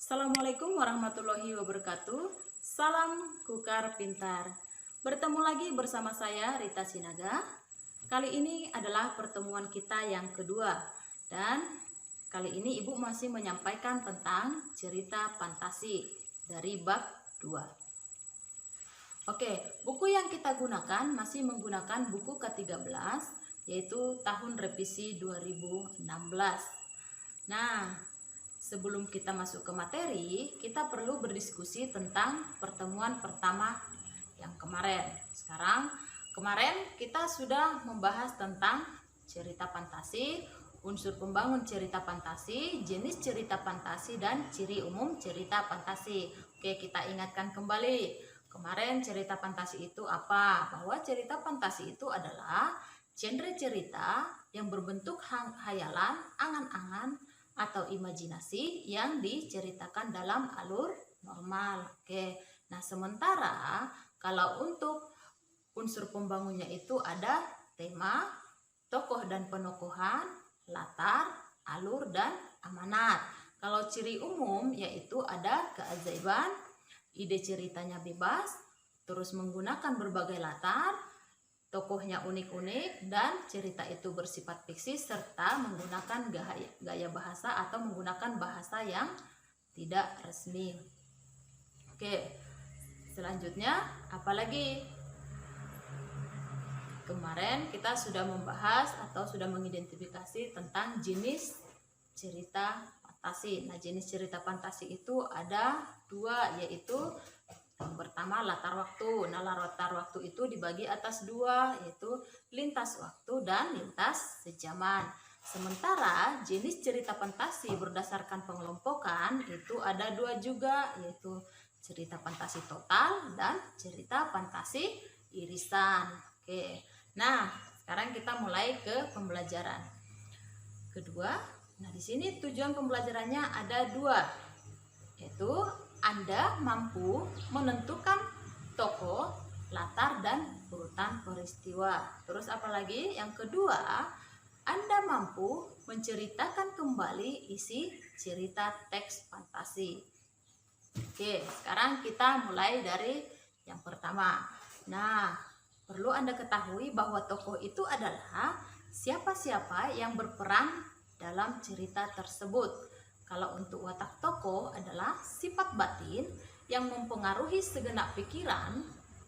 Assalamualaikum warahmatullahi wabarakatuh. Salam Kukar Pintar. Bertemu lagi bersama saya Rita Sinaga. Kali ini adalah pertemuan kita yang kedua. Dan kali ini Ibu masih menyampaikan tentang cerita fantasi dari bab 2. Oke, buku yang kita gunakan masih menggunakan buku ke-13, yaitu tahun revisi 2016. Nah, sebelum kita masuk ke materi, kita perlu berdiskusi tentang pertemuan pertama yang kemarin. Kemarin kita sudah membahas tentang cerita fantasi, unsur pembangun cerita fantasi, jenis cerita fantasi, dan ciri umum cerita fantasi. Oke, kita ingatkan kembali. Kemarin cerita fantasi itu apa? Bahwa cerita fantasi itu adalah genre cerita yang berbentuk khayalan, angan-angan, atau imajinasi yang diceritakan dalam alur normal. Oke. Nah, sementara kalau untuk unsur pembangunnya itu ada tema, tokoh dan penokohan, latar, alur, dan amanat. Kalau ciri umum yaitu ada keajaiban, ide ceritanya bebas, terus menggunakan berbagai latar, tokohnya unik-unik, dan cerita itu bersifat fiksi serta menggunakan gaya bahasa atau menggunakan bahasa yang tidak resmi. Oke, selanjutnya apalagi? Kemarin kita sudah membahas atau sudah mengidentifikasi tentang jenis cerita fantasi. Nah, jenis cerita fantasi itu ada dua, yaitu yang pertama latar waktu. Nah, latar waktu itu dibagi atas dua, yaitu lintas waktu dan lintas sejaman. Sementara jenis cerita fantasi berdasarkan pengelompokan itu ada dua juga, yaitu cerita fantasi total dan cerita fantasi irisan. Oke, nah sekarang kita mulai ke pembelajaran kedua. Nah, di sini tujuan pembelajarannya ada dua, yaitu Anda mampu menentukan tokoh, latar, dan urutan peristiwa. Terus apalagi? Yang kedua, Anda mampu menceritakan kembali isi cerita teks fantasi. Oke, sekarang kita mulai dari yang pertama. Nah, perlu Anda ketahui bahwa tokoh itu adalah siapa-siapa yang berperan dalam cerita tersebut. Kalau untuk watak tokoh adalah sifat batin yang mempengaruhi segenap pikiran,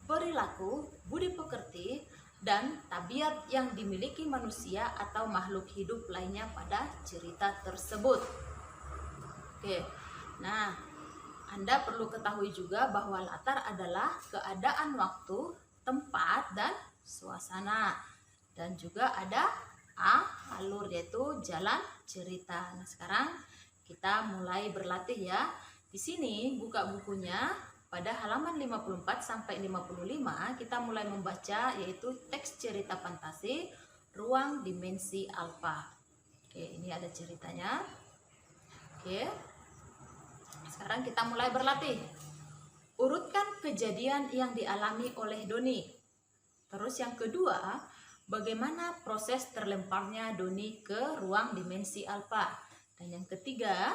perilaku, budi pekerti, dan tabiat yang dimiliki manusia atau makhluk hidup lainnya pada cerita tersebut. Oke, nah Anda perlu ketahui juga bahwa latar adalah keadaan waktu, tempat, dan suasana. Dan juga ada alur, yaitu jalan cerita. Nah, sekarang kita mulai berlatih ya. Di sini buka bukunya pada halaman 54 sampai 55 kita mulai membaca, yaitu teks cerita fantasi Ruang Dimensi Alfa. Oke, ini ada ceritanya. Oke. Sekarang kita mulai berlatih. Urutkan kejadian yang dialami oleh Doni. Terus yang kedua, bagaimana proses terlemparnya Doni ke ruang dimensi alfa. Dan yang ketiga,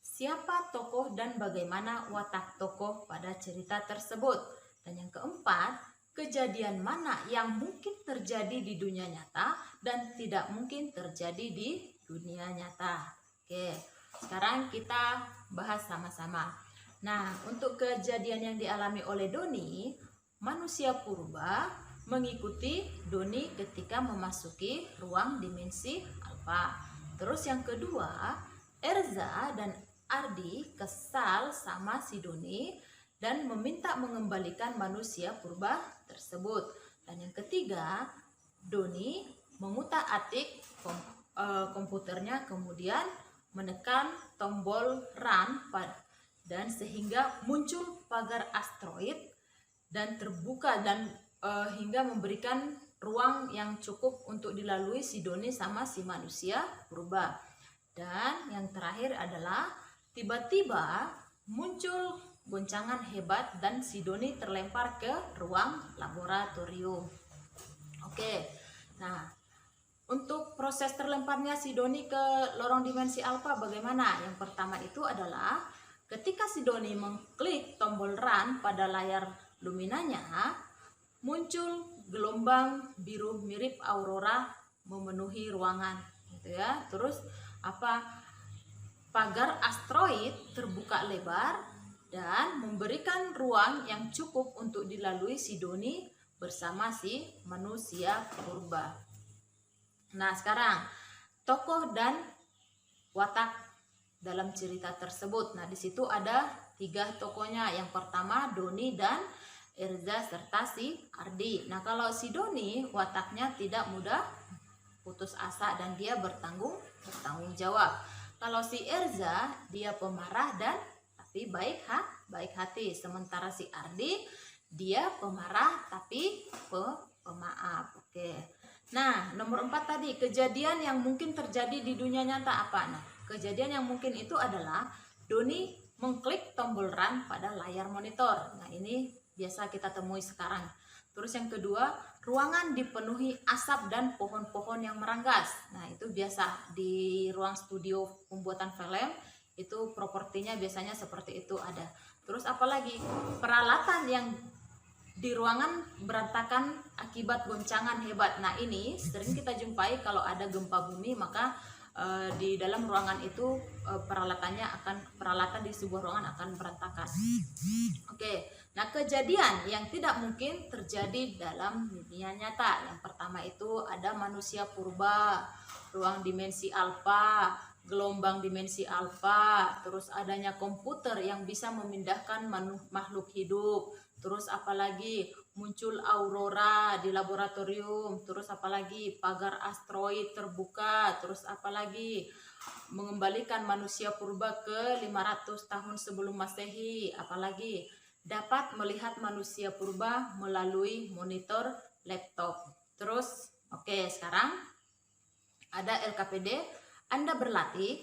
siapa tokoh dan bagaimana watak tokoh pada cerita tersebut. Dan yang keempat, kejadian mana yang mungkin terjadi di dunia nyata dan tidak mungkin terjadi di dunia nyata. Oke, sekarang kita bahas sama-sama. Nah, untuk kejadian yang dialami oleh Doni, manusia purba mengikuti Doni ketika memasuki ruang dimensi alfa. Terus yang kedua, Erza dan Ardi kesal sama si Doni dan meminta mengembalikan manusia purba tersebut. Dan yang ketiga, Doni mengutak-atik komputernya, kemudian menekan tombol run dan sehingga muncul pagar asteroid dan terbuka dan hingga memberikan ruang yang cukup untuk dilalui si Doni sama si manusia purba. Dan yang terakhir adalah tiba-tiba muncul goncangan hebat dan si Doni terlempar ke ruang laboratorium. Oke, nah untuk proses terlemparnya si Doni ke lorong dimensi alfa bagaimana? Yang pertama itu adalah ketika si Doni mengklik tombol run pada layar luminanya, muncul gelombang biru mirip aurora memenuhi ruangan, gitu ya. Terus pagar asteroid terbuka lebar dan memberikan ruang yang cukup untuk dilalui si Doni bersama si manusia purba. Nah, sekarang tokoh dan watak dalam cerita tersebut. Nah, di situ ada 3 tokohnya. Yang pertama Doni dan Erza serta si Ardi. Nah, kalau si Doni wataknya tidak mudah putus asa dan dia bertanggung jawab. Kalau si Erza dia pemarah dan tapi baik hati. Sementara si Ardi dia pemarah tapi pemaaf. Oke. Nah, nomor 4 tadi, kejadian yang mungkin terjadi di dunia nyata apa? Nah, kejadian yang mungkin itu adalah Doni mengklik tombol run pada layar monitor. Nah, ini biasa kita temui sekarang. Terus yang kedua, ruangan dipenuhi asap dan pohon-pohon yang meranggas. Nah, itu biasa di ruang studio pembuatan film, itu propertinya biasanya seperti itu ada. Terus apalagi peralatan yang di ruangan berantakan akibat goncangan hebat. Nah, ini sering kita jumpai kalau ada gempa bumi, maka di dalam ruangan itu peralatan di sebuah ruangan akan berantakan. Oke. Nah, kejadian yang tidak mungkin terjadi dalam dunia nyata. Yang pertama itu ada manusia purba, ruang dimensi alfa, gelombang dimensi alfa, terus adanya komputer yang bisa memindahkan makhluk hidup. Terus apalagi muncul aurora di laboratorium, terus apalagi pagar asteroid terbuka, terus apalagi mengembalikan manusia purba ke 500 tahun sebelum Masehi, apalagi dapat melihat manusia purba melalui monitor laptop. Terus oke, sekarang ada LKPD, Anda berlatih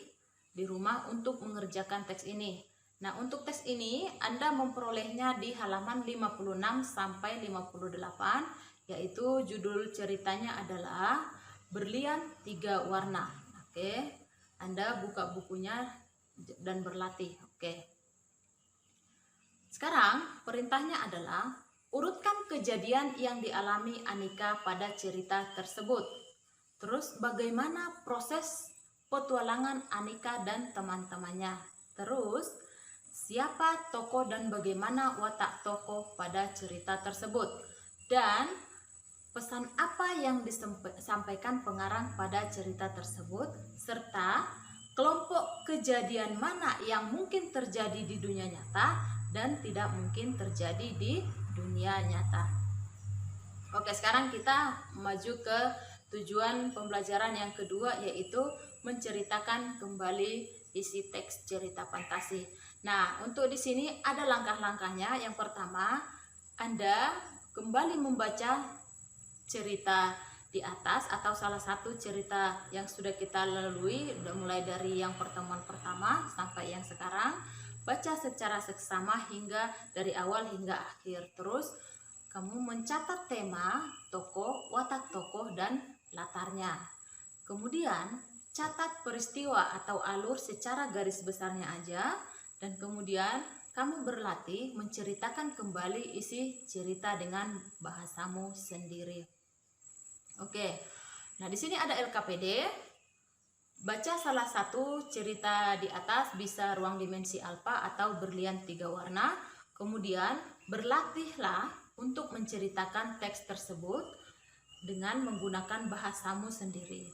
di rumah untuk mengerjakan teks ini. Nah, untuk teks ini Anda memperolehnya di halaman 56 sampai 58, yaitu judul ceritanya adalah Berlian 3 Warna. Oke. Anda buka bukunya dan berlatih. Oke. Sekarang perintahnya adalah urutkan kejadian yang dialami Anika pada cerita tersebut. Terus bagaimana proses petualangan Anika dan teman-temannya. Terus siapa tokoh dan bagaimana watak tokoh pada cerita tersebut. Dan pesan apa yang disampaikan pengarang pada cerita tersebut, serta kelompok kejadian mana yang mungkin terjadi di dunia nyata dan tidak mungkin terjadi di dunia nyata. Oke, sekarang kita maju ke tujuan pembelajaran yang kedua, yaitu menceritakan kembali isi teks cerita fantasi. Nah, untuk di sini ada langkah-langkahnya. Yang pertama, Anda kembali membaca cerita di atas atau salah satu cerita yang sudah kita lalui, mulai dari yang pertemuan pertama sampai yang sekarang. Baca secara seksama hingga dari awal hingga akhir. Terus kamu mencatat tema, tokoh, watak tokoh, dan latarnya. Kemudian catat peristiwa atau alur secara garis besarnya aja. Dan kemudian kamu berlatih menceritakan kembali isi cerita dengan bahasamu sendiri. Oke. Nah, di sini ada LKPD. Baca salah satu cerita di atas, bisa ruang dimensi alfa atau berlian 3 warna. Kemudian berlatihlah untuk menceritakan teks tersebut dengan menggunakan bahasamu sendiri.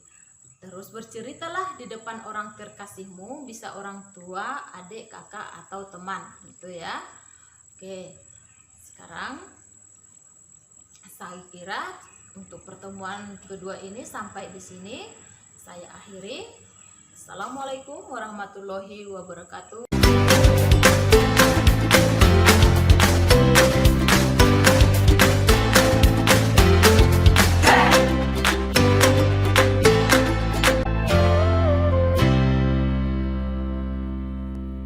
Terus berceritalah di depan orang terkasihmu, bisa orang tua, adik, kakak, atau teman, gitu ya. Oke, sekarang saya kira untuk pertemuan kedua ini sampai di sini saya akhiri. Assalamualaikum warahmatullahi wabarakatuh.